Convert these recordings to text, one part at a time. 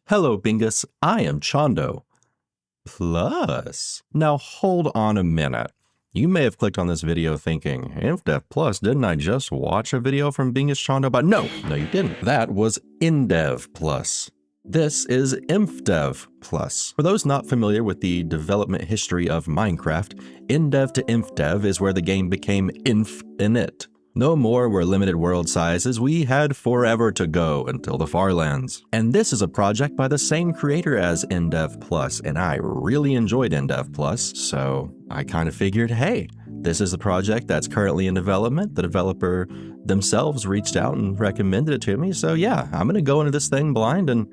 Hello, Bingus. I am Chondo. Plus. Now hold on a minute. You may have clicked on this video thinking, Infdev Plus, didn't I just watch a video from Bingus Chondo? But no, you didn't. That was Indev Plus. This is Infdev Plus. For those not familiar with the development history of Minecraft, Indev to Infdev is where the game became infinite. No more were limited world sizes, we had forever to go until the far lands. And this is a project by the same creator as Indev Plus, and I really enjoyed Indev Plus, so I kind of figured, hey, this is a project that's currently in development. The developer themselves reached out and recommended it to me, so yeah, I'm gonna go into this thing blind and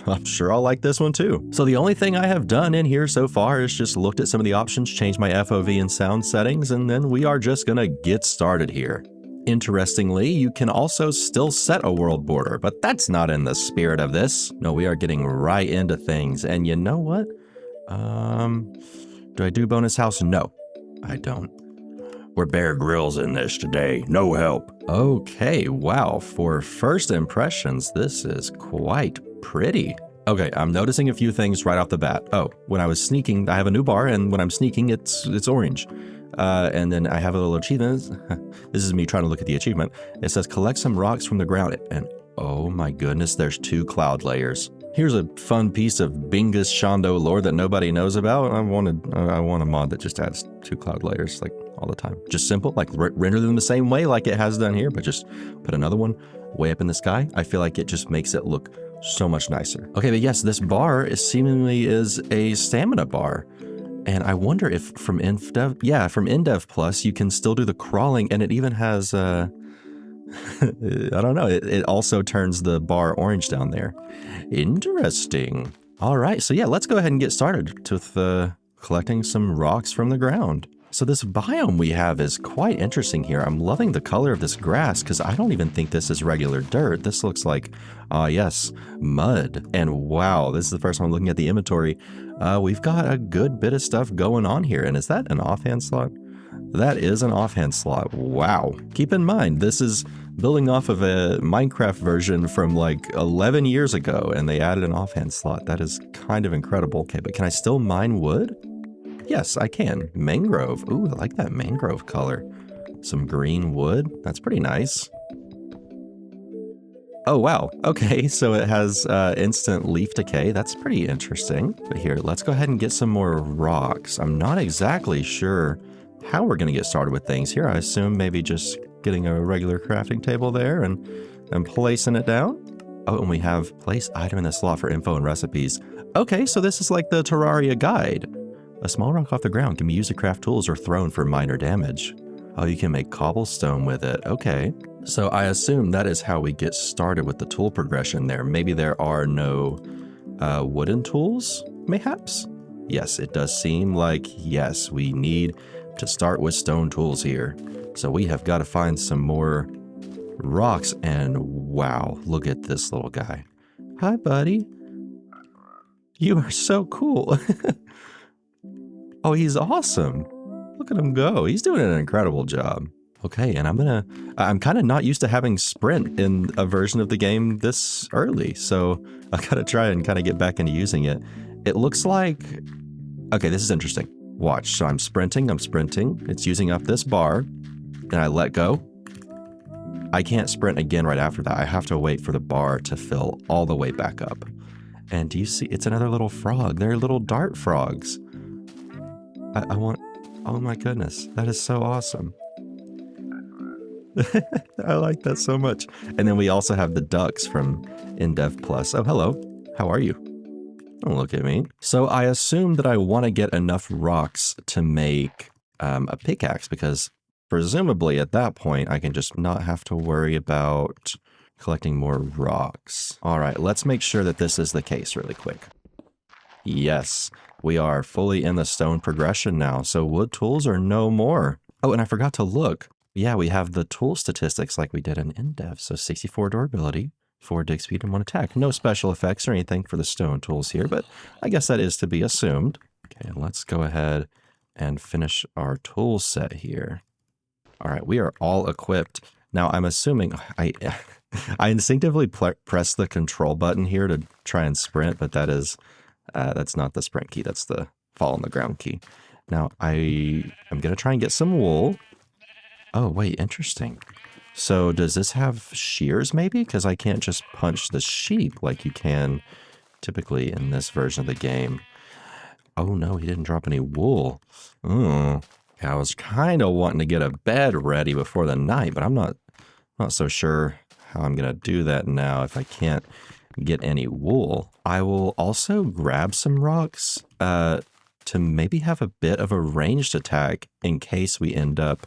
I'm sure I'll like this one too. So the only thing I have done in here so far is just looked at some of the options, changed my FOV and sound settings, and then we are just gonna get started here. Interestingly, you can also still set a world border, but that's not in the spirit of this. No, we are getting right into things. And you know what? Do I do bonus house? No, I don't. We're Bear Grylls in this today. No help. Okay, wow. For first impressions, this is quite pretty. Okay, I'm noticing a few things right off the bat. Oh, when I was sneaking, I have a new bar, and when I'm sneaking, it's orange. And then I have a little achievement. This is me trying to look at the achievement. It says collect some rocks from the ground, and oh my goodness, there's 2 cloud layers. Here's a fun piece of Bingus Chondo lore that nobody knows about. I want a mod that just adds 2 cloud layers like all the time. Just simple, like render them the same way like it has done here, but just put another one way up in the sky. I feel like it just makes it look so much nicer. Okay, but yes, this bar is seemingly a stamina bar. And I wonder if from Indev Plus, you can still do the crawling, and it even has, I don't know, it also turns the bar orange down there. Interesting. All right, so yeah, let's go ahead and get started with collecting some rocks from the ground. So this biome we have is quite interesting here. I'm loving the color of this grass because I don't even think this is regular dirt. This looks like, yes, mud. And wow, this is the first time I'm looking at the inventory. We've got a good bit of stuff going on here. And is that an offhand slot? That is an offhand slot. Wow. Keep in mind, this is building off of a Minecraft version from like 11 years ago, and they added an offhand slot. That is kind of incredible. Okay, but can I still mine wood? Yes, I can. Mangrove. Ooh, I like that mangrove color. Some green wood. That's pretty nice. Oh, wow. Okay, so it has instant leaf decay. That's pretty interesting. But here, let's go ahead and get some more rocks. I'm not exactly sure how we're going to get started with things here. I assume maybe just getting a regular crafting table there and placing it down. Oh, and we have place item in the slot for info and recipes. Okay, so this is like the Terraria guide. A small rock off the ground can be used to craft tools or thrown for minor damage. Oh, you can make cobblestone with it. Okay. So I assume that is how we get started with the tool progression there. Maybe there are no wooden tools, mayhaps? Yes, it does seem like, yes, we need to start with stone tools here. So we have got to find some more rocks, and wow, look at this little guy. Hi, buddy. You are so cool. Oh, he's awesome. Look at him go. He's doing an incredible job. Okay, and I'm kind of not used to having sprint in a version of the game this early, so I gotta try and kind of get back into using it. It looks like, okay, this is interesting. Watch, so I'm sprinting. It's using up this bar, then I let go. I can't sprint again right after that. I have to wait for the bar to fill all the way back up. And do you see, it's another little frog. They're little dart frogs. I want, oh my goodness, that is so awesome. I like that so much. And then we also have the ducks from Indev Plus. Oh, hello. How are you? Don't look at me. So I assume that I want to get enough rocks to make a pickaxe, because presumably at that point I can just not have to worry about collecting more rocks. All right, let's make sure that this is the case really quick. Yes, we are fully in the stone progression now, so wood tools are no more. Oh, and I forgot to look. Yeah, we have the tool statistics like we did in Indev. So 64 durability, 4 dig speed, and 1 attack. No special effects or anything for the stone tools here, but I guess that is to be assumed. Okay, let's go ahead and finish our tool set here. All right, we are all equipped. Now, I'm assuming I instinctively press the control button here to try and sprint, but that's not the sprint key. That's the fall on the ground key. Now I'm going to try and get some wool. Oh, wait, interesting. So does this have shears maybe? Because I can't just punch the sheep like you can typically in this version of the game. Oh no, he didn't drop any wool. Oh, I was kind of wanting to get a bed ready before the night, but I'm not so sure how I'm going to do that now if I can't get any wool. I will also grab some rocks to maybe have a bit of a ranged attack in case we end up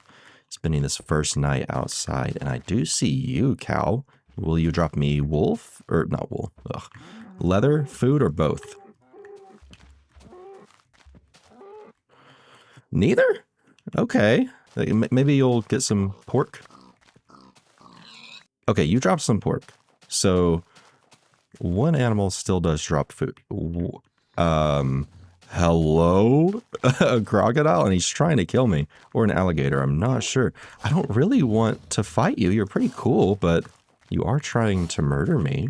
spending this first night outside. And I do see you, cow. Will you drop me wolf? Or not wool. Ugh. Leather, food, or both? Neither? Okay. Maybe you'll get some pork. Okay, you dropped some pork. So one animal still does drop food. Hello? A crocodile? And he's trying to kill me. Or an alligator, I'm not sure. I don't really want to fight you. You're pretty cool, but you are trying to murder me.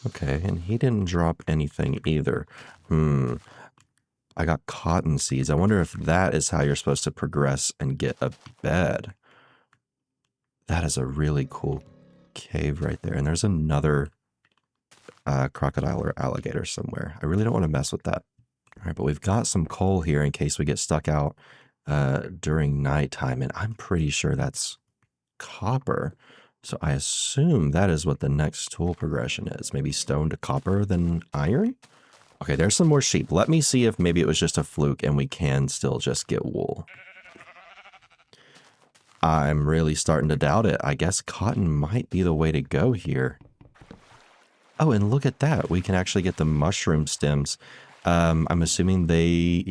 Okay, and he didn't drop anything either. I got cotton seeds. I wonder if that is how you're supposed to progress and get a bed. That is a really cool cave right there. And there's another crocodile or alligator somewhere. I really don't want to mess with that. All right, but we've got some coal here in case we get stuck out during nighttime. And I'm pretty sure that's copper. So I assume that is what the next tool progression is. Maybe stone to copper, then iron? Okay, there's some more sheep. Let me see if maybe it was just a fluke and we can still just get wool. I'm really starting to doubt it. I guess cotton might be the way to go here. Oh, and look at that. We can actually get the mushroom stems. I'm assuming they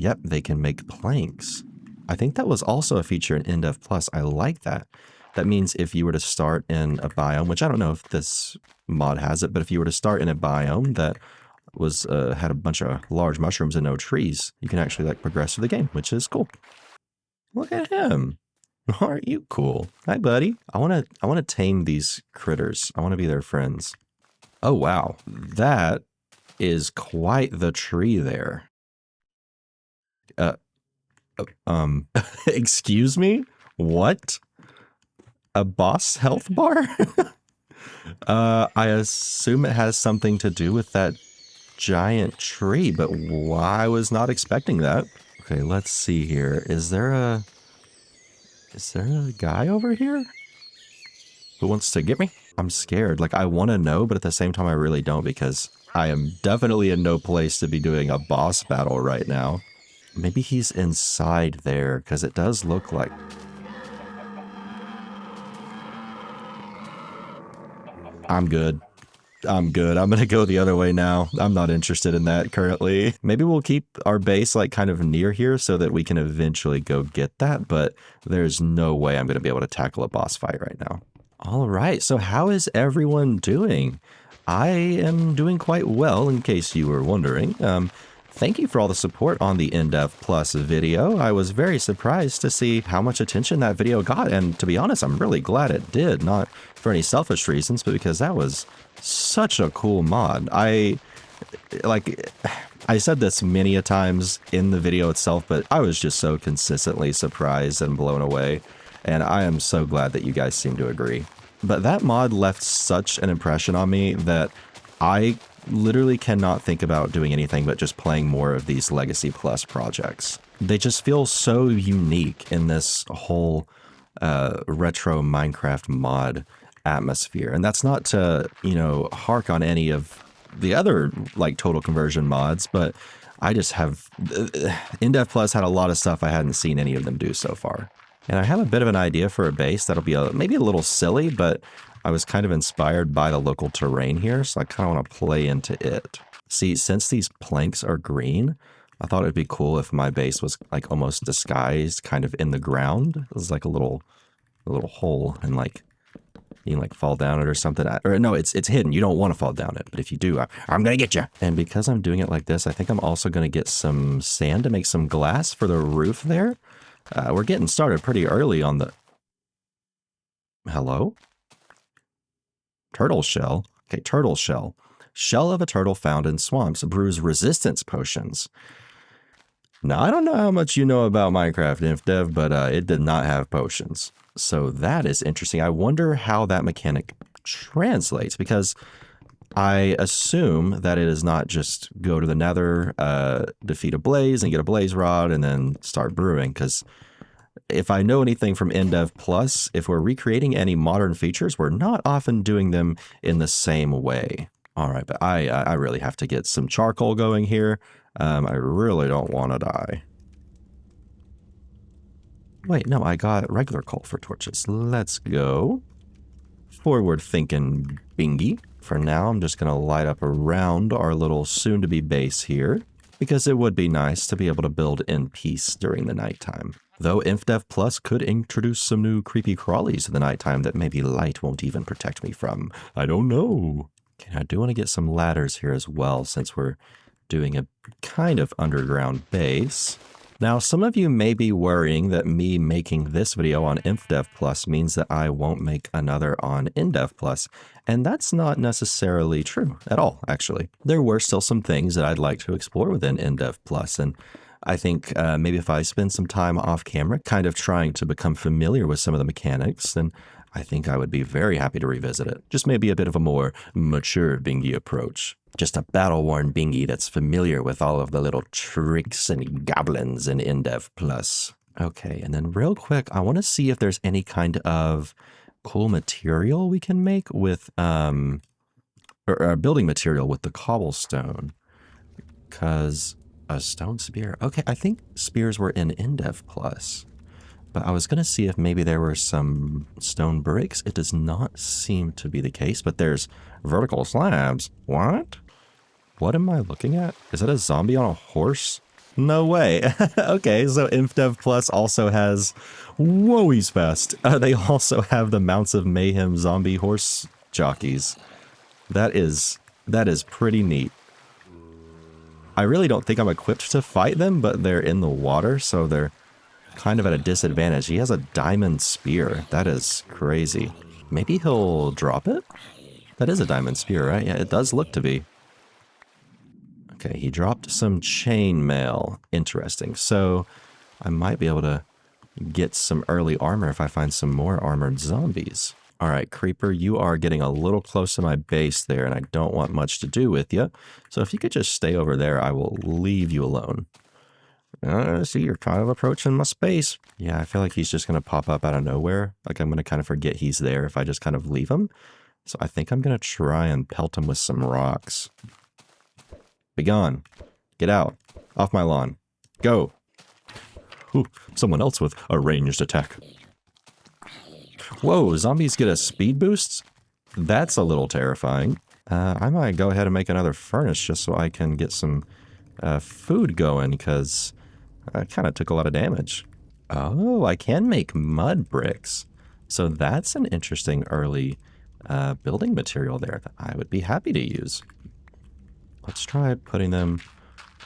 can make planks. I think that was also a feature in Indev Plus. I like that. That means if you were to start in a biome, which I don't know if this mod has it, but if you were to start in a biome that was had a bunch of large mushrooms and no trees, you can actually like progress through the game, which is cool. Look at him. Aren't you cool? Hi, buddy. I want to tame these critters. I want to be their friends. Oh, wow. That is quite the tree there. Excuse me? What? A boss health bar? I assume it has something to do with that giant tree, but I was not expecting that. Okay, let's see here. Is there a guy over here who wants to get me? I'm scared. Like, I want to know, but at the same time, I really don't because I am definitely in no place to be doing a boss battle right now. Maybe he's inside there because it does look like... I'm good. I'm good. I'm going to go the other way now. I'm not interested in that currently. Maybe we'll keep our base like kind of near here so that we can eventually go get that, but there's no way I'm going to be able to tackle a boss fight right now. All right, so how is everyone doing? I am doing quite well, in case you were wondering. Thank you for all the support on the Indev Plus video. I was very surprised to see how much attention that video got, and to be honest, I'm really glad it did. Not for any selfish reasons, but because that was such a cool mod. I said this many a times in the video itself, but I was just so consistently surprised and blown away, and I am so glad that you guys seem to agree. But that mod left such an impression on me that I literally cannot think about doing anything but just playing more of these Legacy Plus projects. They just feel so unique in this whole retro Minecraft mod atmosphere. And that's not to, hark on any of the other like total conversion mods, but I just have... Indev Plus had a lot of stuff I hadn't seen any of them do so far. And I have a bit of an idea for a base that'll be maybe a little silly, but I was kind of inspired by the local terrain here, so I kind of want to play into it. See, since these planks are green, I thought it'd be cool if my base was like almost disguised kind of in the ground. It was like a little hole, and like you can like fall down it or something. Or no, it's hidden. You don't want to fall down it, but if you do, I'm gonna get you. And because I'm doing it like this, I think I'm also gonna get some sand to make some glass for the roof there. We're getting started pretty early on the... Hello? Turtle shell? Okay, turtle shell. Shell of a turtle found in swamps brews resistance potions. Now, I don't know how much you know about Minecraft Infdev, but it did not have potions. So that is interesting. I wonder how that mechanic translates, because I assume that it is not just go to the nether, defeat a blaze and get a blaze rod and then start brewing, because if I know anything from Indev Plus, if we're recreating any modern features, we're not often doing them in the same way. All right, but I really have to get some charcoal going here. I really don't want to die. Wait, no, I got regular coal for torches. Let's go. Forward thinking bingy. For now, I'm just going to light up around our little soon-to-be base here, because it would be nice to be able to build in peace during the nighttime. Though Infdev Plus could introduce some new creepy crawlies in the nighttime that maybe light won't even protect me from. I don't know. Okay, I do want to get some ladders here as well, since we're doing a kind of underground base. Now, some of you may be worrying that me making this video on Infdev Plus means that I won't make another on Indev Plus, and that's not necessarily true at all, actually. There were still some things that I'd like to explore within Indev Plus, and I think maybe if I spend some time off camera kind of trying to become familiar with some of the mechanics, then I think I would be very happy to revisit it. Just maybe a bit of a more mature bingy approach. Just a battle-worn bingy that's familiar with all of the little tricks and goblins in Indev Plus. Okay, and then real quick, I want to see if there's any kind of cool material we can make with, or building material with the cobblestone. Because a stone spear. Okay, I think spears were in Indev Plus. But I was going to see if maybe there were some stone bricks. It does not seem to be the case, but there's vertical slabs. What? What am I looking at? Is that a zombie on a horse? No way. Okay, so Infdev Plus also has... Whoa, he's fast. They also have the Mounts of Mayhem zombie horse jockeys. That is pretty neat. I really don't think I'm equipped to fight them, but they're in the water, so they're kind of at a disadvantage. He has a diamond spear. That is crazy. Maybe he'll drop it? That is a diamond spear, right? Yeah, it does look to be. Okay, he dropped some chainmail. Interesting. So I might be able to get some early armor if I find some more armored zombies. All right, Creeper, you are getting a little close to my base there, and I don't want much to do with you. So if you could just stay over there, I will leave you alone. See, you're kind of approaching my space. Yeah, I feel like he's just going to pop up out of nowhere. Like I'm going to kind of forget he's there if I just kind of leave him. So I think I'm going to try and pelt him with some rocks. Be gone. Get out. Off my lawn. Go. Ooh, someone else with a ranged attack. Whoa, zombies get a speed boost? That's a little terrifying. I might go ahead and make another furnace just so I can get some food going, because I kind of took a lot of damage. Oh, I can make mud bricks. So that's an interesting early building material there that I would be happy to use. Let's try putting them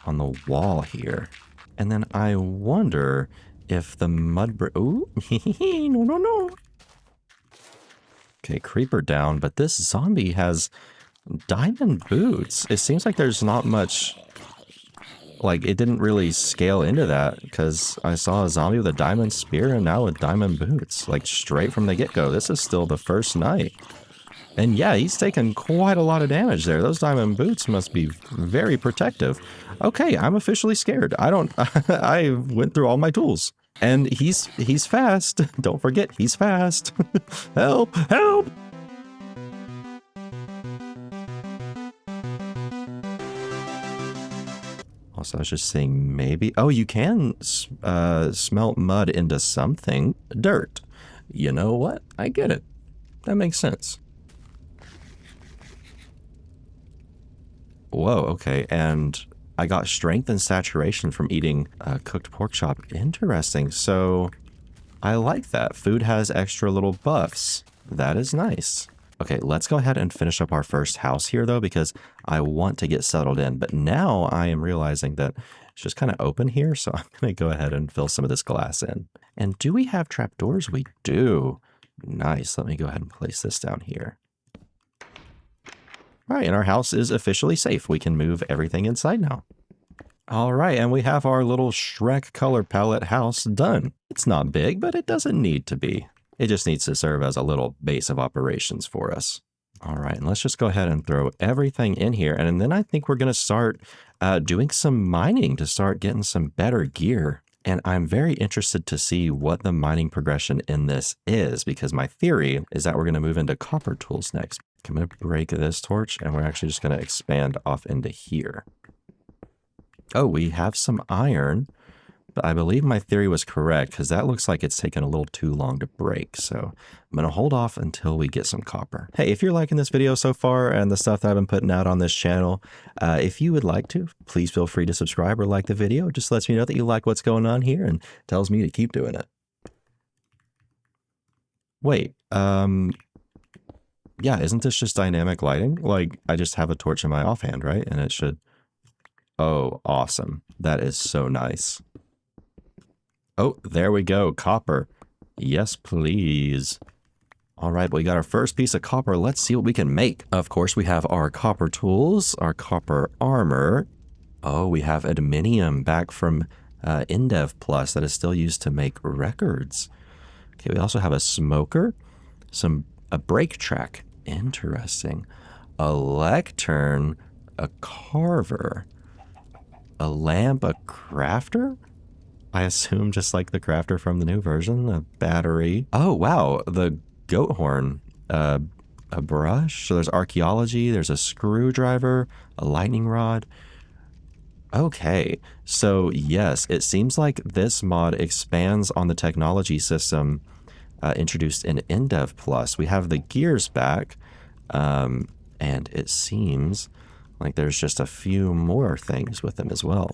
on the wall here. And then I wonder if the mud brick... Ooh, no. Okay, Creeper down, but this zombie has diamond boots. It seems like there's not much... Like, it didn't really scale into that, because I saw a zombie with a diamond spear and now with diamond boots. Like, straight from the get-go. This is still the first night. And yeah, he's taken quite a lot of damage there. Those diamond boots must be very protective. Okay, I'm officially scared. I went through all my tools. And he's fast. Don't forget, he's fast. Help! Help! Also, I was just saying maybe... Oh, you can smelt mud into something. Dirt. You know what? I get it. That makes sense. Whoa, okay. And I got strength and saturation from eating cooked pork chop. Interesting. So I like that. Food has extra little buffs. That is nice. Okay, let's go ahead and finish up our first house here, though, because I want to get settled in. But now I am realizing that it's just kind of open here, so I'm going to go ahead and fill some of this glass in. And do we have trapdoors? We do. Nice. Let me go ahead and place this down here. All right, and our house is officially safe. We can move everything inside now. All right, and we have our little Shrek color palette house done. It's not big, but it doesn't need to be. It just needs to serve as a little base of operations for us. All right, and let's just go ahead and throw everything in here. And then I think we're going to start doing some mining to start getting some better gear. And I'm very interested to see what the mining progression in this is, because my theory is that we're going to move into copper tools next. I'm going to break this torch, and we're actually just going to expand off into here. Oh, we have some iron, but I believe my theory was correct because that looks like it's taken a little too long to break. So I'm going to hold off until we get some copper. Hey, if you're liking this video so far and the stuff that I've been putting out on this channel, if you would like to, please feel free to subscribe or like the video. It just lets me know that you like what's going on here and tells me to keep doing it. Wait, yeah, isn't this just dynamic lighting? Like, I just have a torch in my offhand, right? And it should... Oh, awesome. That is so nice. Oh, there we go. Copper. Yes, please. All right, we got our first piece of copper. Let's see what we can make. Of course, we have our copper tools, our copper armor. Oh, we have adminium back from Indev Plus that is still used to make records. Okay, we also have a smoker, a brake track. Interesting. A lectern, a carver. A lamp, a crafter? I assume just like the crafter from the new version, a battery. Oh, wow, the goat horn, a brush. So there's archaeology, there's a screwdriver, a lightning rod. Okay, so yes, it seems like this mod expands on the technology system introduced in Indev Plus. We have the gears back, and it seems like there's just a few more things with them as well.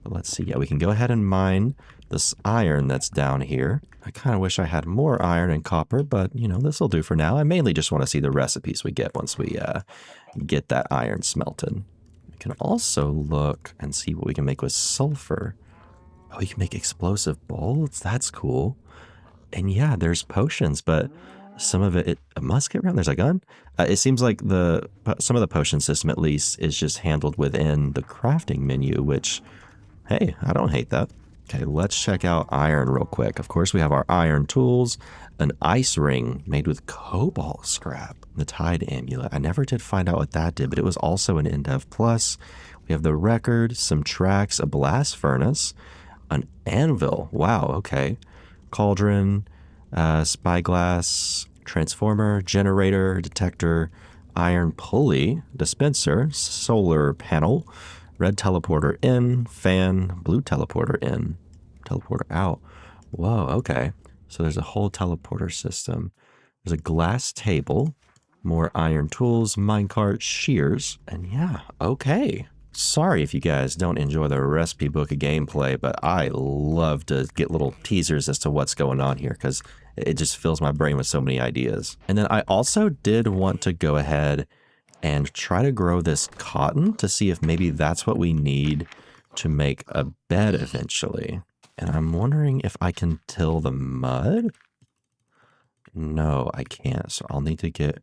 But let's see. Yeah, we can go ahead and mine this iron that's down here. I kind of wish I had more iron and copper, but, you know, this will do for now. I mainly just want to see the recipes we get once we get that iron smelted. We can also look and see what we can make with sulfur. Oh, we can make explosive bolts. That's cool. And yeah, there's potions, but some of it a musket round, there's a gun. It seems like some of the potion system at least is just handled within the crafting menu, which, hey, I don't hate that. Okay, let's check out iron real quick. Of course, we have our iron tools, an ice ring made with cobalt scrap, the Tide Amulet. I never did find out what that did, but it was also an Indev Plus. We have the record, some tracks, a blast furnace, an anvil. Wow, okay. Cauldron, spyglass, transformer, generator, detector, iron pulley, dispenser, solar panel, red teleporter in, fan, blue teleporter in, teleporter out. Whoa, okay. So there's a whole teleporter system. There's a glass table, more iron tools, minecart, shears, and yeah, okay. Sorry if you guys don't enjoy the recipe book of gameplay, but I love to get little teasers as to what's going on here because it just fills my brain with so many ideas. And then I also did want to go ahead and try to grow this cotton to see if maybe that's what we need to make a bed eventually. And I'm wondering if I can till the mud? No, I can't. So I'll need to get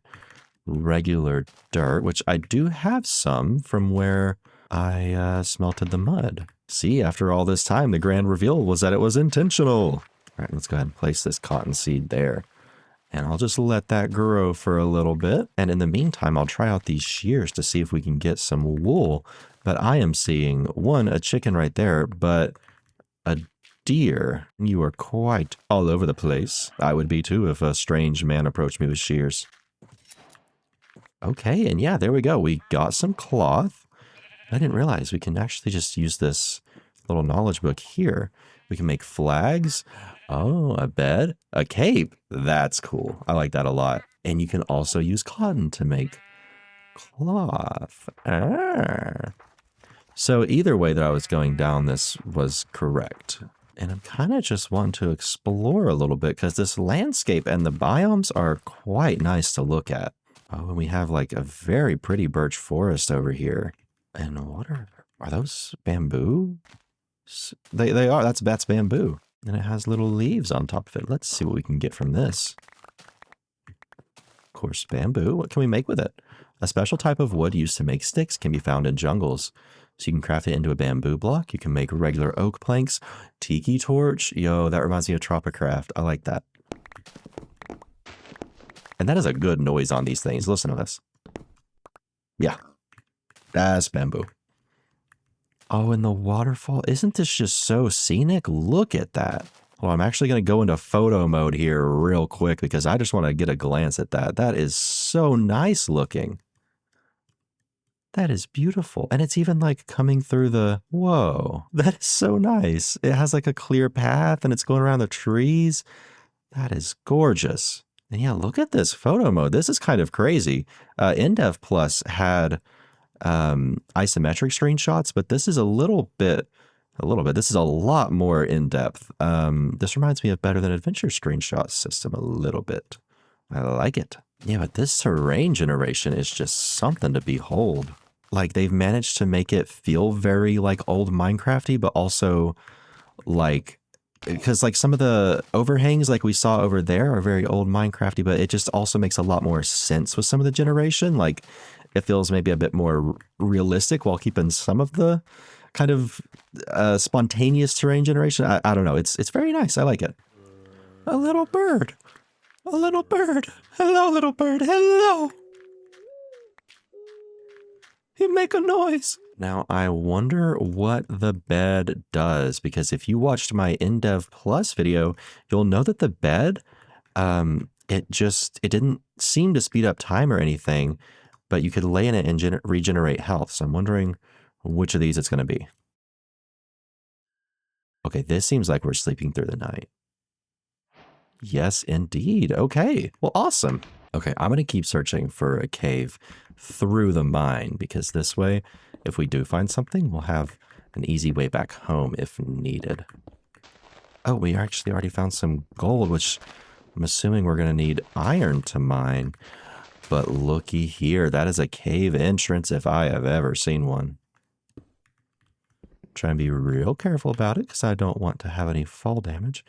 regular dirt, which I do have some from where I smelted the mud. See, after all this time, the grand reveal was that it was intentional. All right, let's go ahead and place this cotton seed there. And I'll just let that grow for a little bit. And in the meantime, I'll try out these shears to see if we can get some wool. But I am seeing, one, a chicken right there, but a deer. You are quite all over the place. I would be too if a strange man approached me with shears. Okay, and yeah, there we go. We got some cloth. I didn't realize we can actually just use this little knowledge book here. We can make flags. Oh, a bed, a cape. That's cool. I like that a lot. And you can also use cotton to make cloth. So either way that I was going down, this was correct. And I'm kind of just wanting to explore a little bit because this landscape and the biomes are quite nice to look at. Oh, and we have like a very pretty birch forest over here. And what are those bamboo? They are, that's bamboo. And it has little leaves on top of it. Let's see what we can get from this. course, bamboo. What can we make with it? A special type of wood used to make sticks can be found in jungles. So you can craft it into a bamboo block. You can make regular oak planks. Tiki torch. Yo, that reminds me of Tropicraft. I like that. And that is a good noise on these things. Listen to this. Yeah, that's bamboo. Oh, and the waterfall. Isn't this just so scenic? Look at that. Well, I'm actually going to go into photo mode here real quick because I just want to get a glance at that. That is so nice looking. That is beautiful. And it's even like coming through the, whoa, that is so nice. It has like a clear path and it's going around the trees. That is gorgeous. And yeah, look at this photo mode. This is kind of crazy. Indev Plus had isometric screenshots, but this is a little bit, this is a lot more in depth. This reminds me of Better Than Adventure screenshot system a little bit. I like it. Yeah, but this terrain generation is just something to behold. Like they've managed to make it feel very like old Minecrafty, but also like, because like some of the overhangs like we saw over there are very old Minecrafty, but it just also makes a lot more sense with some of the generation. Like it feels maybe a bit more realistic while keeping some of the kind of spontaneous terrain generation. I don't know. It's very nice. I like it. A little bird. A little bird. Hello, little bird. Hello. You make a noise. Now, I wonder what the bed does, because if you watched my Indev Plus video, you'll know that the bed, it didn't seem to speed up time or anything, but you could lay in it and regenerate health. So I'm wondering which of these it's going to be. Okay, this seems like we're sleeping through the night. Yes, indeed. Okay, well, awesome. Okay, I'm going to keep searching for a cave through the mine, because this way, if we do find something, we'll have an easy way back home if needed. Oh, we actually already found some gold, which I'm assuming we're going to need iron to mine. But looky here, that is a cave entrance if I have ever seen one. Try and be real careful about it because I don't want to have any fall damage.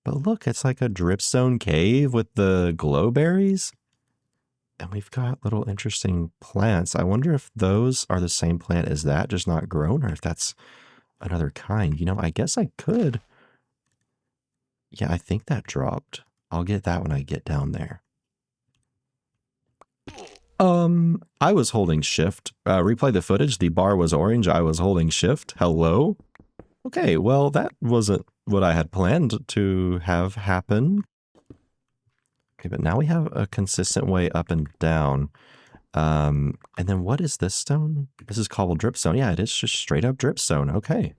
But look, it's like a dripstone cave with the glowberries. And we've got little interesting plants. I wonder if those are the same plant as that, just not grown, or if that's another kind. You know, I guess I could. Yeah, I think that dropped. I'll get that when I get down there. I was holding shift. Replay the footage. The bar was orange. I was holding shift. Hello? Okay, well, that wasn't what I had planned to have happen. Okay, but now we have a consistent way up and down. And then what is this stone? This is cobbled dripstone. Yeah, it is just straight up dripstone. Okay.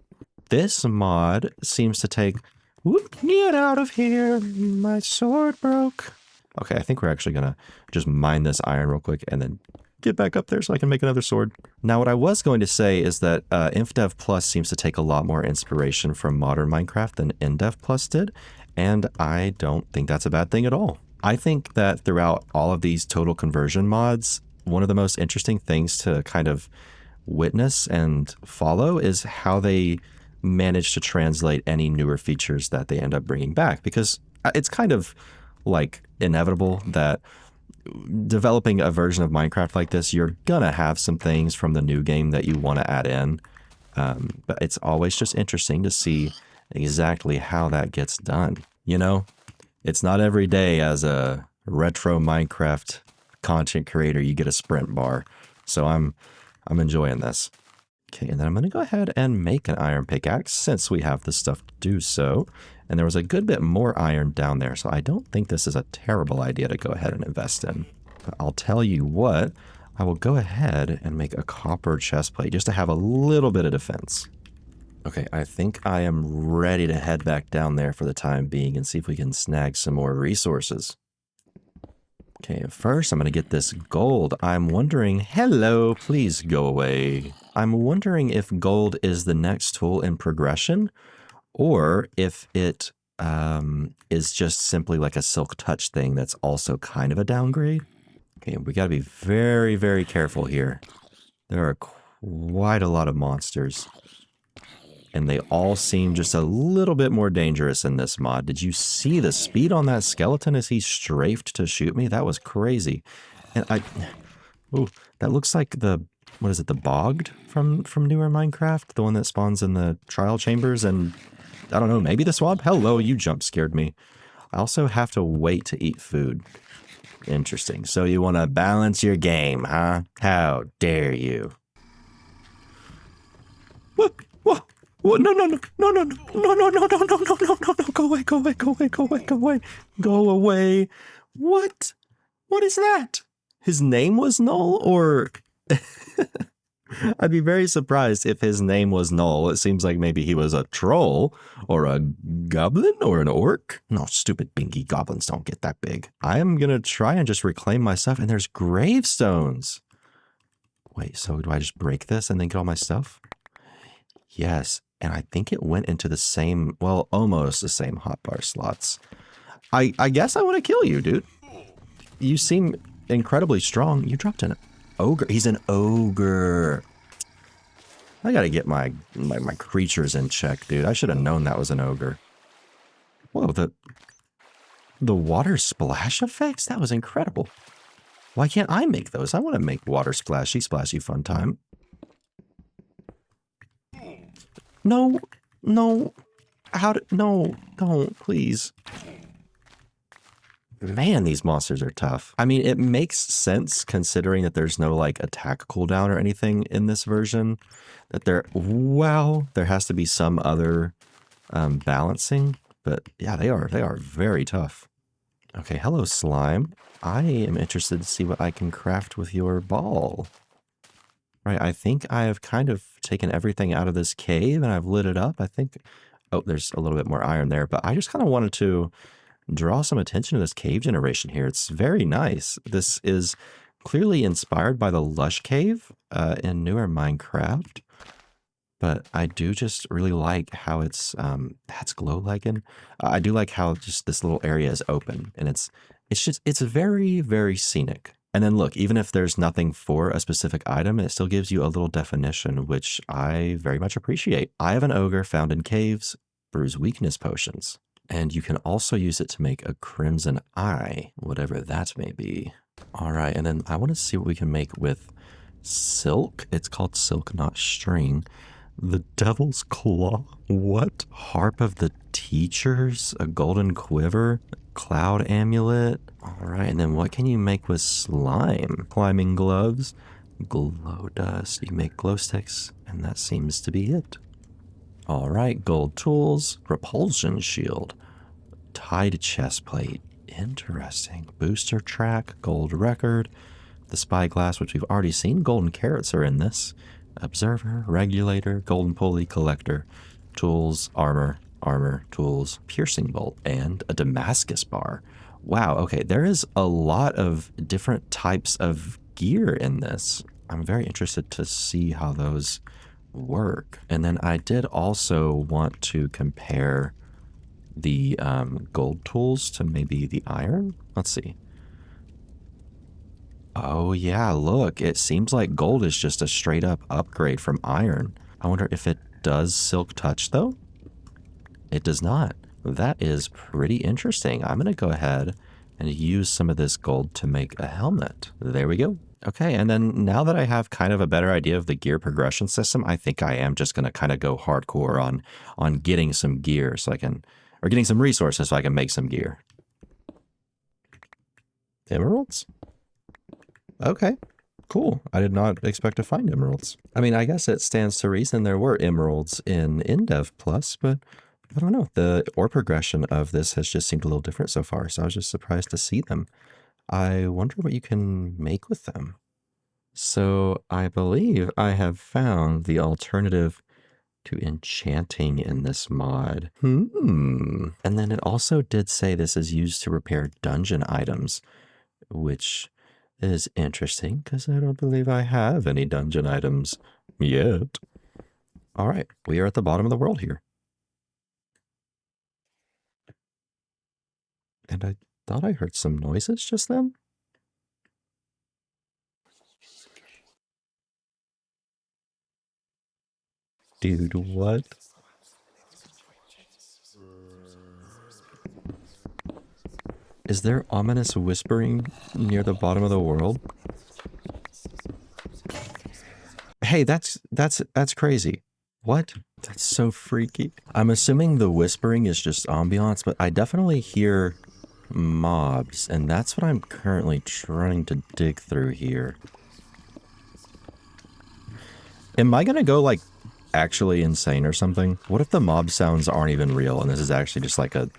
This mod seems to take... Whoop, get out of here. My sword broke. Okay, I think we're actually going to just mine this iron real quick and then get back up there so I can make another sword. Now, what I was going to say is that Infdev Plus seems to take a lot more inspiration from modern Minecraft than Indev Plus did, and I don't think that's a bad thing at all. I think that throughout all of these total conversion mods, one of the most interesting things to kind of witness and follow is how they manage to translate any newer features that they end up bringing back, because it's kind of like inevitable that developing a version of Minecraft like this, you're gonna have some things from the new game that you want to add in, but it's always just interesting to see exactly how that gets done. You know, it's not every day as a retro Minecraft content creator you get a sprint bar, so I'm enjoying this. Okay, and then I'm going to go ahead and make an iron pickaxe since we have the stuff to do so. And there was a good bit more iron down there, so I don't think this is a terrible idea to go ahead and invest in. But I'll tell you what, I will go ahead and make a copper chest plate just to have a little bit of defense. Okay, I think I am ready to head back down there for the time being and see if we can snag some more resources. Okay, first I'm going to get this gold. I'm wondering, hello, please go away. I'm wondering if gold is the next tool in progression, or if it is just simply like a silk touch thing that's also kind of a downgrade. Okay, we got to be very, very careful here. There are quite a lot of monsters. And they all seem just a little bit more dangerous in this mod. Did you see the speed on that skeleton as he strafed to shoot me? That was crazy. And ooh, that looks like the, what is it, the bogged from newer Minecraft? The one that spawns in the trial chambers and, I don't know, maybe the swamp? Hello, you jump scared me. I also have to wait to eat food. Interesting. So you want to balance your game, huh? How dare you? What? What? What? No, no, no, no, no, no, no, no, no, no, no, no, no, no, no, go away, go away, go away, go away, go away, go away. What? What is that? His name was Null, or I'd be very surprised if his name was Null. It seems like maybe he was a troll or a goblin or an orc. No, stupid bingy goblins don't get that big. I am going to try and just reclaim my stuff, and there's gravestones. Wait, so do I just break this and then get all my stuff? Yes, and I think it went into the same, well, almost the same hotbar slots. I guess I want to kill you, dude. You seem incredibly strong. You dropped an ogre. He's an ogre. I gotta get my creatures in check, dude. I should have known that was an ogre. Whoa, the water splash effects? That was incredible. Why can't I make those? I want to make water splashy, splashy fun time. No, no. No, don't, please. Man, these monsters are tough. I mean, it makes sense considering that there's no like attack cooldown or anything in this version. That there has to be some other balancing. But yeah, they are very tough. Okay, hello slime. I am interested to see what I can craft with your ball. Right, I think I have kind of taken everything out of this cave and I've lit it up. I think, oh, there's a little bit more iron there, but I just kind of wanted to draw some attention to this cave generation here. It's very nice. This is clearly inspired by the Lush Cave in newer Minecraft, but I do just really like how it's, that's glow lagging. I do like how just this little area is open and it's very, very scenic. And then look, even if there's nothing for a specific item, it still gives you a little definition, which I very much appreciate. I have an ogre found in caves, brews weakness potions. And you can also use it to make a crimson eye, whatever that may be. All right, and then I want to see what we can make with silk. It's called silk, not string. The devil's claw. What? Harp of the teachers, a golden quiver, cloud amulet. All right, and then what can you make with slime? Climbing gloves, glow dust. You make glow sticks, and that seems to be it. All right, gold tools, repulsion shield, tied chest plate. Interesting. Booster track, gold record, the spyglass, which we've already seen. Golden carrots are in this. Observer, regulator, golden pulley, collector, tools, armor, tools, piercing bolt, and a Damascus bar. Wow, okay, there is a lot of different types of gear in this. I'm very interested to see how those work. And then I did also want to compare the gold tools to maybe the iron. Let's see. Oh yeah, look, it seems like gold is just a straight up upgrade from iron. I wonder if it does silk touch though? It does not. That is pretty interesting. I'm gonna go ahead and use some of this gold to make a helmet. There we go. Okay, and then now that I have kind of a better idea of the gear progression system, I think I am just gonna kind of go hardcore on getting some gear so I can, or getting some resources so I can make some gear. Emeralds? Okay, cool. I did not expect to find emeralds. I mean, I guess it stands to reason there were emeralds in Indev Plus, but I don't know. The ore progression of this has just seemed a little different so far, so I was just surprised to see them. I wonder what you can make with them. So I believe I have found the alternative to enchanting in this mod. And then it also did say this is used to repair dungeon items, which is interesting because I don't believe I have any dungeon items yet. All right, we are at the bottom of the world here. And I thought I heard some noises just then. Dude, what? Is there ominous whispering near the bottom of the world? Hey, that's crazy. What? That's so freaky. I'm assuming the whispering is just ambiance, but I definitely hear mobs, and that's what I'm currently trying to dig through here. Am I gonna go, like, actually insane or something? What if the mob sounds aren't even real, and this is actually just like a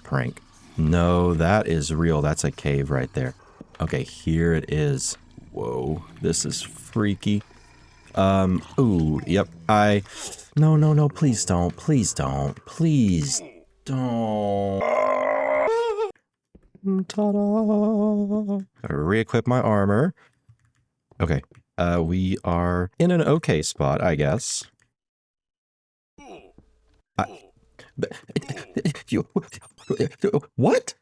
prank? No, that is real. That's a cave right there. Okay, here it is. Whoa, this is freaky. Ooh, yep, No, no, no, please don't. Please don't. Please don't. Ta-da! Gotta re-equip my armor. Okay, we are in an okay spot, I guess. What?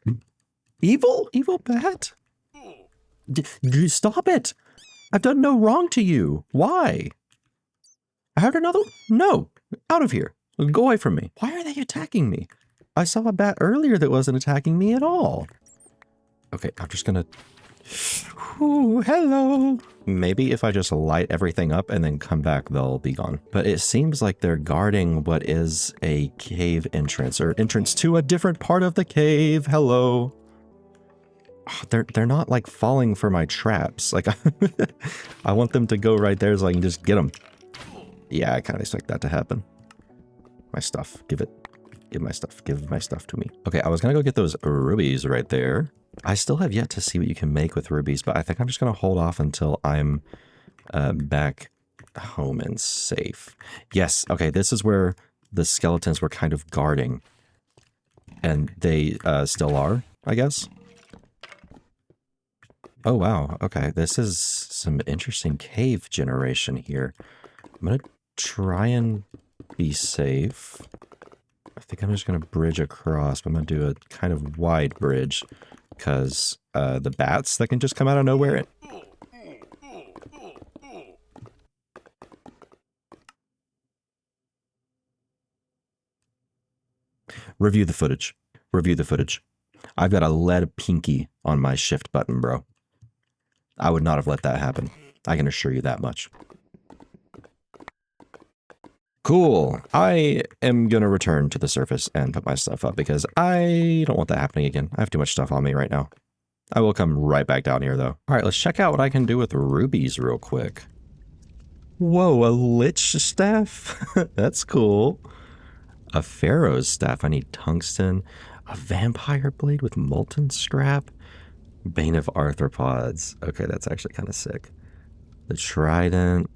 Evil? Evil bat? Stop it! I've done no wrong to you. Why? I heard another. No, out of here. Go away from me. Why are they attacking me? I saw a bat earlier that wasn't attacking me at all. Okay, I'm just gonna... Ooh, hello. Maybe if I just light everything up and then come back, they'll be gone. But it seems like they're guarding what is a cave entrance, or entrance to a different part of the cave. Hello. Oh, they're not like falling for my traps. Like I want them to go right there so I can just get them. Yeah, I kind of expect that to happen. My stuff. Give my stuff. Give my stuff to me. Okay, I was gonna go get those rubies right there. I still have yet to see what you can make with rubies, but I think I'm just gonna hold off until I'm back home and safe. Yes, okay, this is where the skeletons were kind of guarding. And they still are, I guess. Oh, wow. Okay, this is some interesting cave generation here. I'm gonna try and be safe. I think I'm just gonna bridge across, but I'm gonna do a kind of wide bridge because the bats that can just come out of nowhere. Review the footage. Review the footage. I've got a lead pinky on my shift button, bro. I would not have let that happen. I can assure you that much. Cool. I am going to return to the surface and put my stuff up because I don't want that happening again. I have too much stuff on me right now. I will come right back down here, though. All right, let's check out what I can do with rubies real quick. Whoa, a lich staff? That's cool. A pharaoh's staff. I need tungsten. A vampire blade with molten scrap. Bane of arthropods. Okay, that's actually kind of sick. The trident.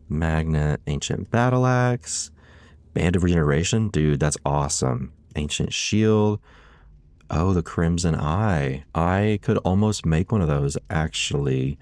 Magnet. Ancient battle axe. Band of regeneration. Dude, that's awesome. Ancient shield. Oh, the crimson eye. I could almost make one of those, actually.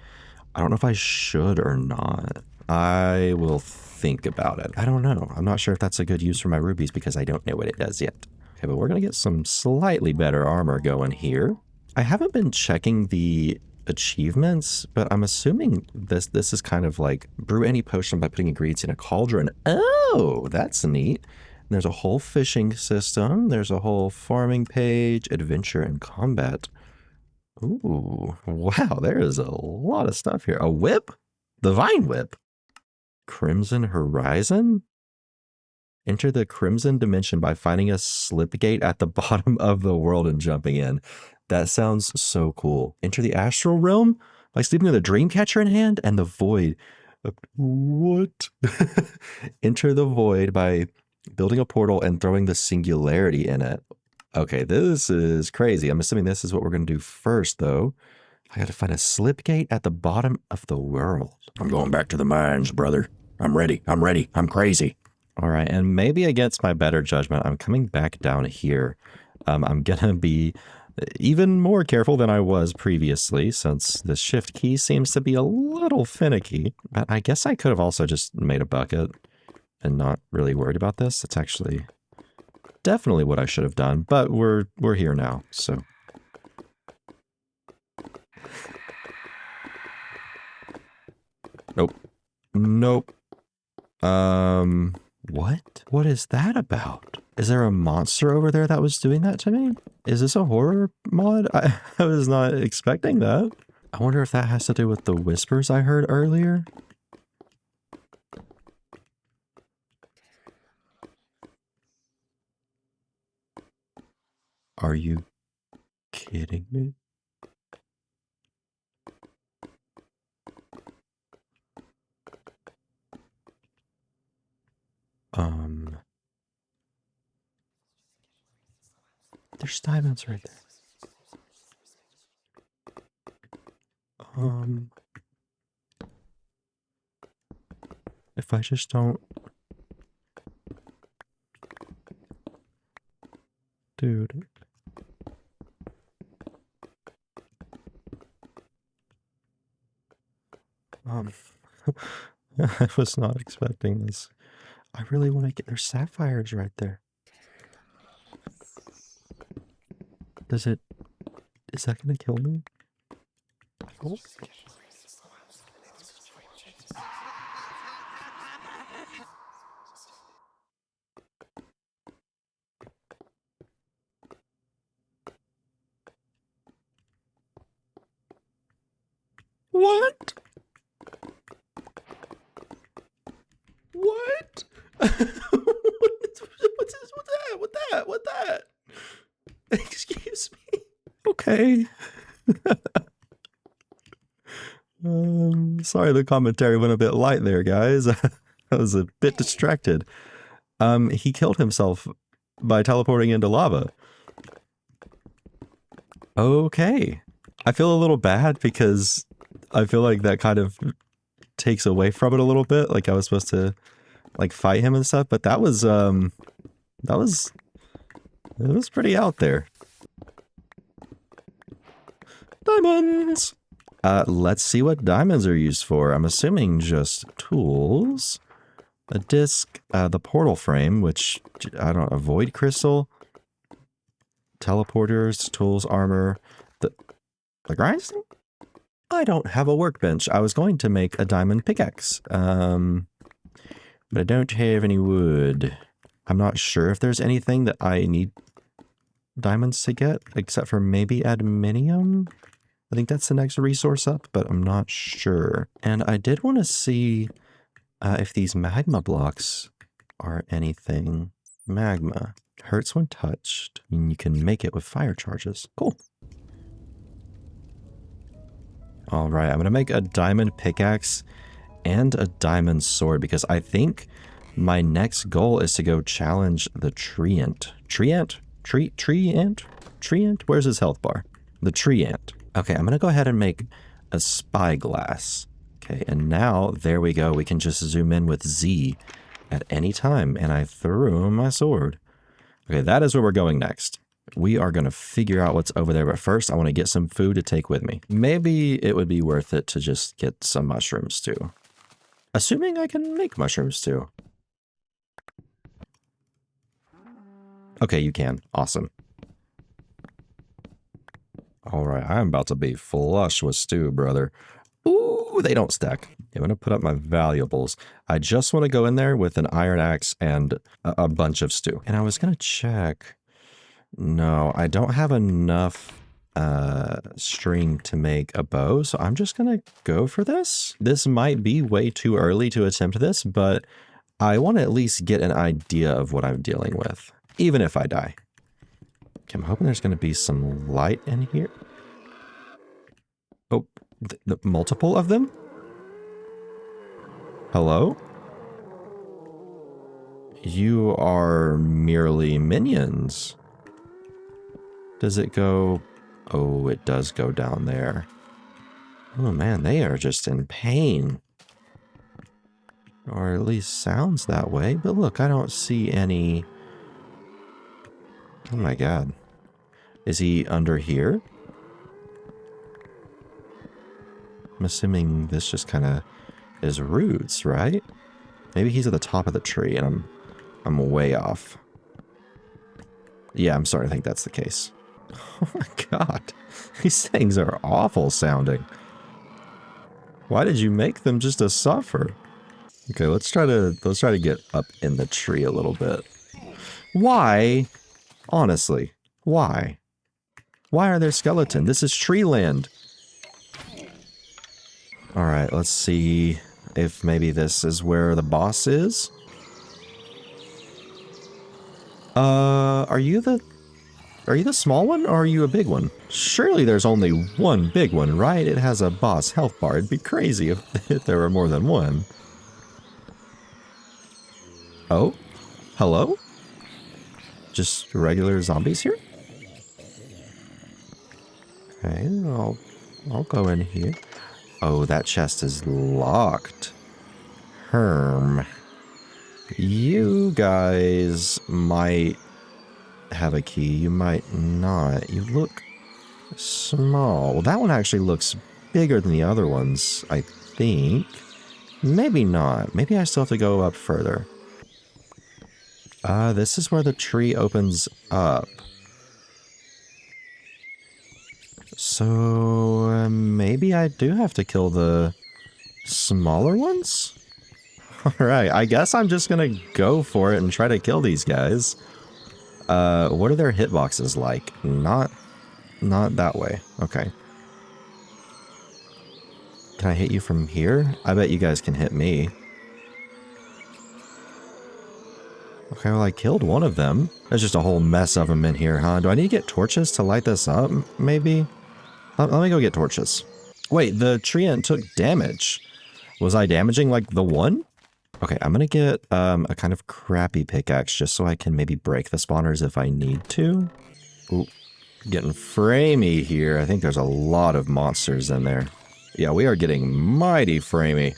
I don't know if I should or not. I will think about it. I don't know. I'm not sure if that's a good use for my rubies because I don't know what it does yet. Okay, but we're going to get some slightly better armor going here. I haven't been checking the achievements, but I'm assuming this is kind of like brew any potion by putting ingredients in a cauldron. Oh, that's neat. There's a whole fishing system. There's a whole farming page, adventure, and combat. Ooh, wow, there is a lot of stuff here. A whip? The vine whip. Crimson Horizon? Enter the Crimson Dimension by finding a slip gate at the bottom of the world and jumping in. That sounds so cool. Enter the Astral Realm by sleeping with a Dreamcatcher in hand and the Void. What? Enter the Void by building a portal and throwing the Singularity in it. Okay, this is crazy. I'm assuming this is what we're going to do first, though. I got to find a slip gate at the bottom of the world. I'm going back to the mines, brother. I'm ready. I'm ready. I'm crazy. All right, and maybe against my better judgment, I'm coming back down here. I'm going to be even more careful than I was previously, since the shift key seems to be a little finicky. But I guess I could have also just made a bucket and not really worried about this. It's actually definitely what I should have done, but we're here now, so. Nope. Nope. What? What is that about? Is there a monster over there that was doing that to me? Is this a horror mod? I was not expecting that. I wonder if that has to do with the whispers I heard earlier. Are you kidding me? There's diamonds right there. If I just don't... Dude. I was not expecting this. I really want to get... There's sapphires right there. Does it... Is that going to kill me? I hope. What? What? What's this? What's that? What that? What that? Excuse me. Okay. Sorry the commentary went a bit light there, guys. I was a bit distracted. He killed himself by teleporting into lava. Okay. I feel a little bad because I feel like that kind of takes away from it a little bit. Like I was supposed to like fight him and stuff, but it was pretty out there. Diamonds! Let's see what diamonds are used for. I'm assuming just tools. A disc, the portal frame, which, I don't know, void crystal. Teleporters, tools, armor. The grindstone? I don't have a workbench. I was going to make a diamond pickaxe. But I don't have any wood. I'm not sure if there's anything that I need diamonds to get, except for maybe adminium. I think that's the next resource up, but I'm not sure. And I did want to see if these magma blocks are anything. Magma. Hurts when touched. And you can make it with fire charges. Cool. Alright, I'm going to make a diamond pickaxe and a diamond sword because I think my next goal is to go challenge the tree ant. Tree ant? Tree ant? Tree ant? Where's his health bar? The tree ant. Okay, I'm going to go ahead and make a spyglass. Okay, and now, there we go. We can just zoom in with Z at any time. And I threw my sword. Okay, that is where we're going next. We are going to figure out what's over there. But first, I want to get some food to take with me. Maybe it would be worth it to just get some mushrooms too. Assuming I can make mushrooms too. Okay, you can. Awesome. Alright, I'm about to be flush with stew, brother. Ooh, they don't stack. I'm going to put up my valuables. I just want to go in there with an iron axe and a bunch of stew. And I was going to check. No, I don't have enough string to make a bow, so I'm just going to go for this. This might be way too early to attempt this, but I want to at least get an idea of what I'm dealing with, even if I die. Okay, I'm hoping there's going to be some light in here. Oh, the multiple of them? Hello? You are merely minions. Does it go... Oh, it does go down there. Oh man, they are just in pain. Or at least sounds that way. But look, I don't see any... Oh my god. Is he under here? I'm assuming this just kind of is roots, right? Maybe he's at the top of the tree and I'm way off. Yeah, I'm starting to think that's the case. Oh my god. These things are awful sounding. Why did you make them just to suffer? Okay, let's try to get up in the tree a little bit. Why? Honestly, why? Why are there skeletons? This is tree land. All right, let's see if maybe this is where the boss is. Are you the small one or are you a big one? Surely there's only one big one, right? It has a boss health bar. It'd be crazy if there were more than one. Oh, hello? Just regular zombies here? Okay, I'll go in here. Oh, that chest is locked. Herm. You guys might have a key. You might not. You look small. Well, that one actually looks bigger than the other ones, I think. Maybe not. Maybe I still have to go up further. This is where the tree opens up. So, maybe I do have to kill the smaller ones? Alright, I guess I'm just gonna go for it and try to kill these guys. What are their hitboxes like? Not that way. Okay. Can I hit you from here? I bet you guys can hit me. Okay, well I killed one of them. There's just a whole mess of them in here, huh? Do I need to get torches to light this up, maybe? Let me go get torches. Wait, the tree ant took damage. Was I damaging, like, the one? Okay, I'm gonna get a kind of crappy pickaxe just so I can maybe break the spawners if I need to. Ooh, getting framey here. I think there's a lot of monsters in there. Yeah, we are getting mighty framey.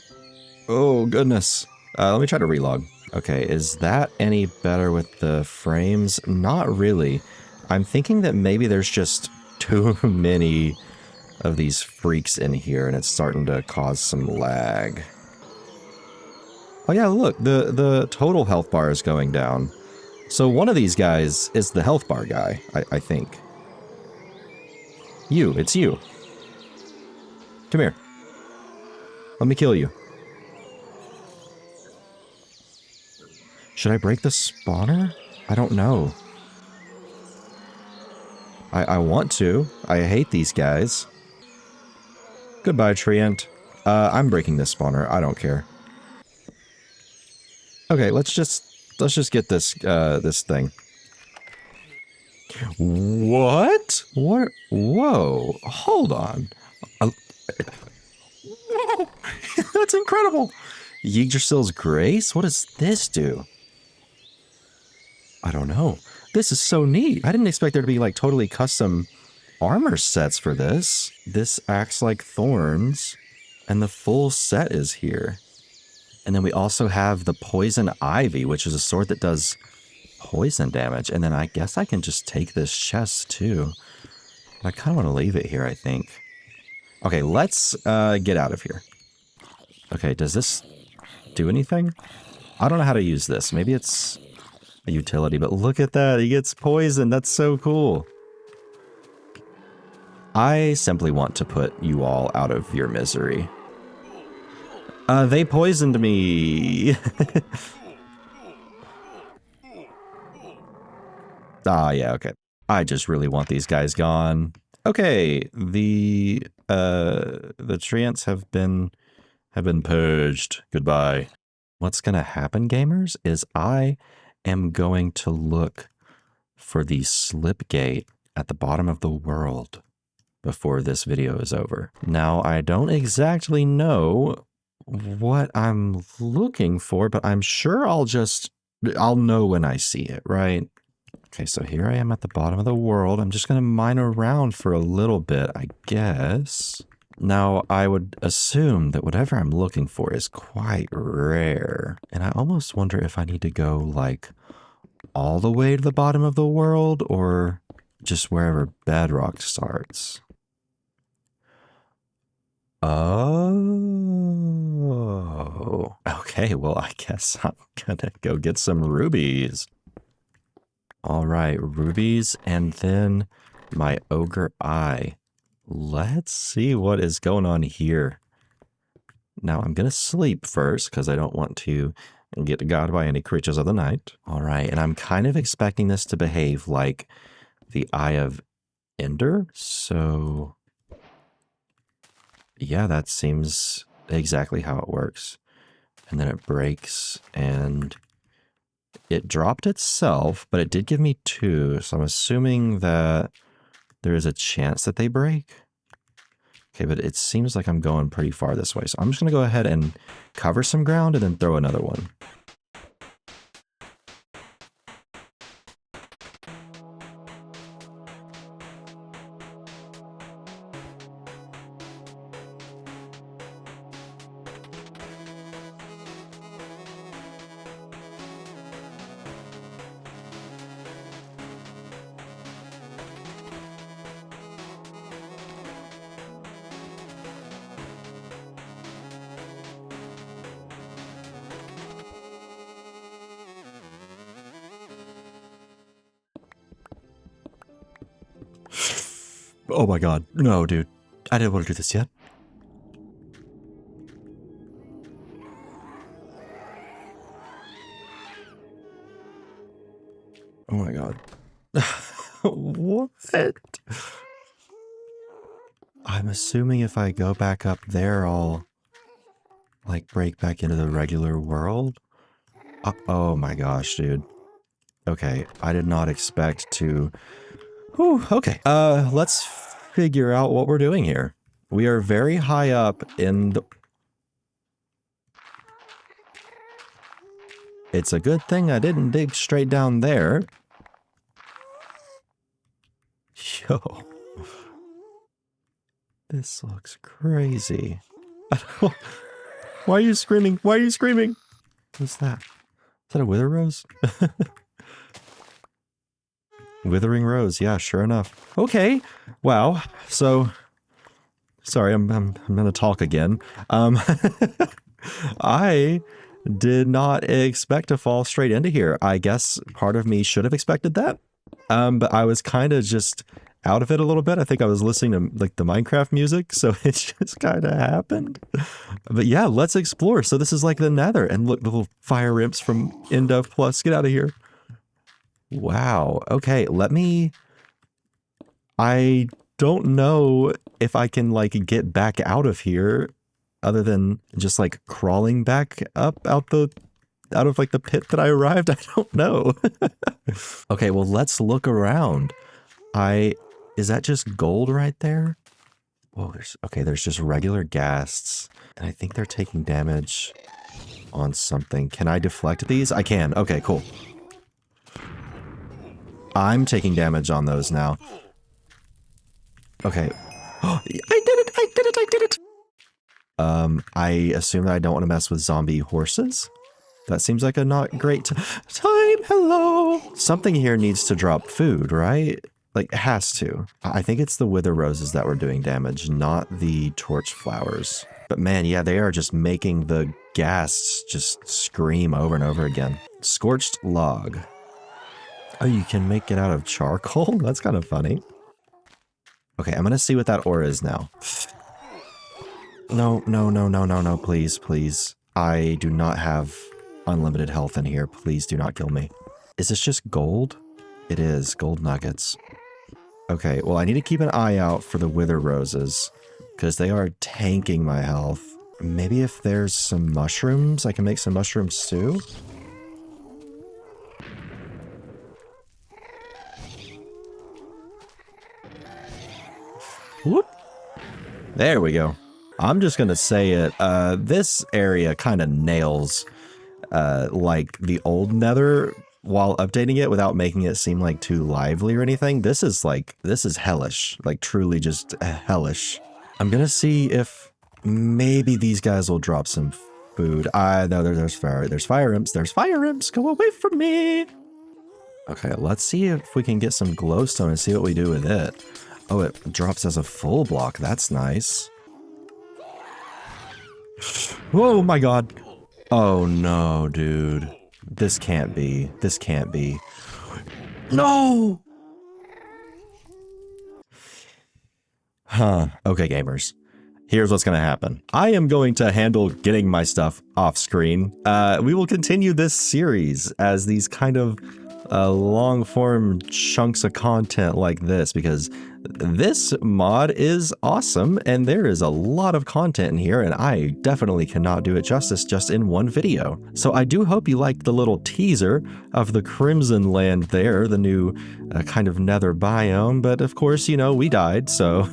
Oh, goodness. Let me try to relog. Okay, is that any better with the frames? Not really. I'm thinking that maybe there's just too many of these freaks in here and it's starting to cause some lag. Oh yeah, look, the total health bar is going down. So one of these guys is the health bar guy, I think. It's you. Come here. Let me kill you. Should I break the spawner? I don't know. I want to. I hate these guys. Goodbye, treant. I'm breaking this spawner. I don't care. Okay, let's just get this this thing. What? What? Whoa! Hold on. That's incredible. Yggdrasil's Grace? What does this do? I don't know. This is so neat. I didn't expect there to be like totally custom armor sets for this. This acts like thorns, and the full set is here. And then we also have the Poison Ivy, which is a sword that does poison damage. And then I guess I can just take this chest too. But I kind of want to leave it here, I think. Okay, let's get out of here. Okay, does this do anything? I don't know how to use this. Maybe it's a utility, but look at that. He gets poisoned. That's so cool. I simply want to put you all out of your misery. They poisoned me. Ah, yeah, okay. I just really want these guys gone. Okay, the treants have been purged. Goodbye. What's gonna happen, gamers, is I am going to look for the slip gate at the bottom of the world before this video is over. Now, I don't exactly know what I'm looking for, but I'm sure I'll know when I see it, right? Okay, so here I am at the bottom of the world. I'm just going to mine around for a little bit, I guess. Now, I would assume that whatever I'm looking for is quite rare. And I almost wonder if I need to go, like, all the way to the bottom of the world or just wherever bedrock starts. Oh. Okay, well, I guess I'm gonna go get some rubies. All right, rubies and then my ogre eye. Let's see what is going on here. Now I'm going to sleep first because I don't want to get got by any creatures of the night. All right, and I'm kind of expecting this to behave like the Eye of Ender. So yeah, that seems exactly how it works. And then it breaks, and it dropped itself, but it did give me 2. So I'm assuming that there is a chance that they break. Okay, but it seems like I'm going pretty far this way. So I'm just going to go ahead and cover some ground and then throw another one. Oh my god. No, dude. I didn't want to do this yet. Oh my god. What? I'm assuming if I go back up there, I'll like break back into the regular world. Oh my gosh, dude. Okay, I did not expect to... Whew, okay, let's figure out what we're doing here. We are very high up in the... It's a good thing I didn't dig straight down there. Yo. This looks crazy. Why are you screaming? Why are you screaming? What's that? Is that a wither rose? Withering rose, yeah, sure enough. Okay, wow. So, sorry, I'm gonna talk again. I did not expect to fall straight into here. I guess part of me should have expected that. But I was kind of just out of it a little bit. I think I was listening to like the Minecraft music, so it just kind of happened. But yeah, let's explore. So this is like the Nether, and look, the little fire imps from Indev Plus. Get out of here. Wow. Okay, I don't know if I can like get back out of here other than just like crawling back up out of like the pit that I arrived. I don't know. Okay, well, let's look around. Is that just gold right there? Whoa, there's just regular ghasts, and I think they're taking damage on something. Can I deflect these? I can. Okay, cool. I'm taking damage on those now. Okay. I did it! I did it! I did it! I assume that I don't want to mess with zombie horses. That seems like a not great time. Hello! Something here needs to drop food, right? Like, it has to. I think it's the wither roses that were doing damage, not the torch flowers. But man, yeah, they are just making the ghasts just scream over and over again. Scorched log. Oh, you can make it out of charcoal? That's kind of funny. Okay, I'm gonna see what that ore is now. No, please, please. I do not have unlimited health in here. Please do not kill me. Is this just gold? It is, gold nuggets. Okay, well, I need to keep an eye out for the wither roses, because they are tanking my health. Maybe if there's some mushrooms, I can make some mushroom stew? Whoop. There we go. I'm just gonna say it. This area kind of nails like the old Nether while updating it without making it seem like too lively or anything. This is hellish, like truly just hellish. I'm gonna see if maybe these guys will drop some food. No, there's fire imps. There's fire imps. Go away from me. Okay, let's see if we can get some glowstone and see what we do with it. Oh, it drops as a full block. That's nice. Oh my god. Oh no, dude. This can't be. This can't be. No! Huh. Okay, gamers. here's what's going to happen. I am going to handle getting my stuff off screen. We will continue this series as these kind of long form chunks of content like this, because this mod is awesome and there is a lot of content in here, and I definitely cannot do it justice just in one video. So I do hope you liked the little teaser of the Crimson Land there, the new kind of nether biome, but of course, you know, we died, so...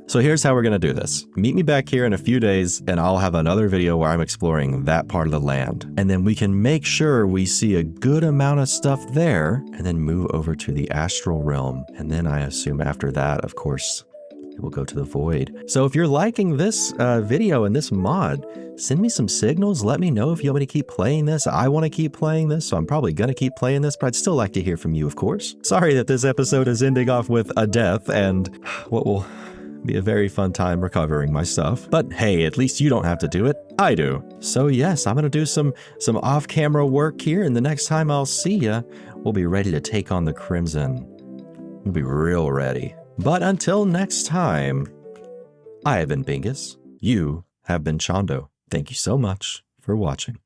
So here's how we're gonna do this. Meet me back here in a few days and I'll have another video where I'm exploring that part of the land. And then we can make sure we see a good amount of stuff there and then move over to the astral realm. And then I assume after that, of course, we'll go to the void. So if you're liking this video and this mod, send me some signals. Let me know if you want me to keep playing this. I want to keep playing this, so I'm probably going to keep playing this, but I'd still like to hear from you, of course. Sorry that this episode is ending off with a death and what will be a very fun time recovering my stuff. But hey, at least you don't have to do it. I do. So yes, I'm going to do some off-camera work here, and the next time I'll see ya, we'll be ready to take on the Crimson. We'll be real ready. But until next time, I have been Bingus. You have been Chondo. Thank you so much for watching.